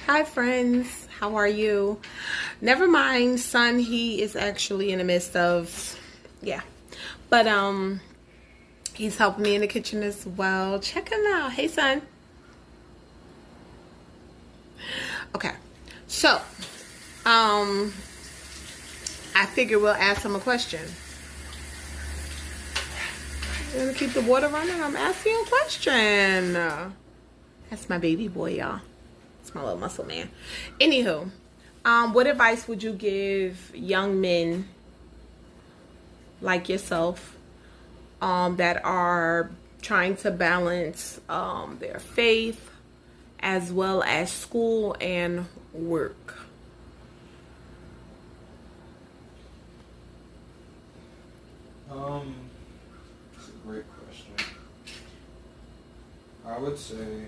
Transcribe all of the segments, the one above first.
Hi friends, how are you? Never mind, son, he is actually in the midst of yeah. But he's helping me in the kitchen as well. Check him out. Hey son. Okay. So, um I figure we'll ask him a question. We're gonna keep the water running. I'm asking you a question. That's my baby boy, y'all. It's my little muscle man. Anywho, what advice would you give young men like yourself that are trying to balance their faith as well as school and work? Um, it's a great question. I would say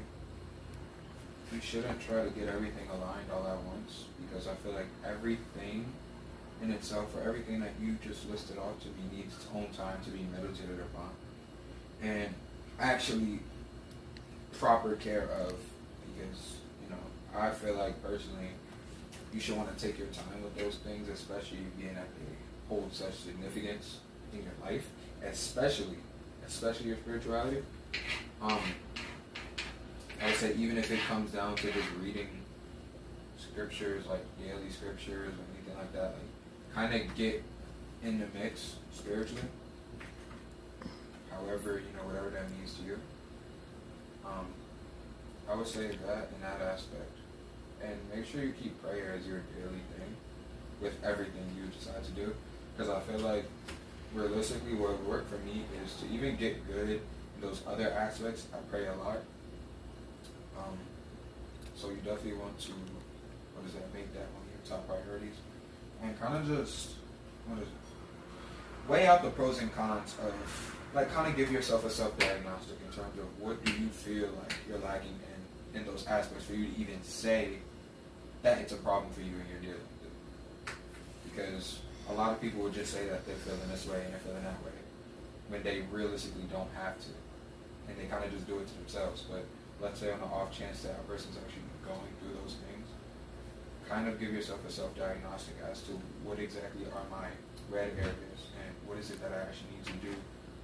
you shouldn't try to get everything aligned all at once because I feel like everything in itself or everything that you just listed off to me needs its own time to be meditated upon and actually proper care of because, I feel like personally you should want to take your time with those things, especially being that they hold such significance in your life, especially your spirituality. Um, I would say even if it comes down to just reading scriptures, like daily scriptures or anything like that, like kind of get in the mix spiritually. However, whatever that means to you. Um, I would say that in that aspect, and make sure you keep prayer as your daily thing with everything you decide to do, because I feel like realistically, what would work for me is to even get good in those other aspects. I pray a lot. Um, so you definitely want to, make that one of your top priorities. And kind of just, weigh out the pros and cons of, like, kind of give yourself a self-diagnostic in terms of what do you feel like you're lacking in those aspects for you to even say that it's a problem for you and you're dealing with it. Because a lot of people would just say that they're feeling this way and they're feeling that way when they realistically don't have to. And they kind of just do it to themselves. But let's say on the off chance that a person's actually going through those things, kind of give yourself a self-diagnostic as to what exactly are my red areas and what is it that I actually need to do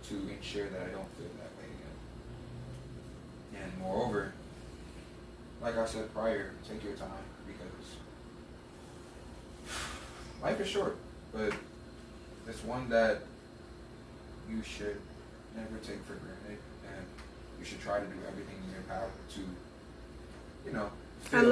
to ensure that I don't feel that way again. And moreover, like I said prior, take your time because life is short, but it's one that you should never take for granted, and you should try to do everything in your power to, I feel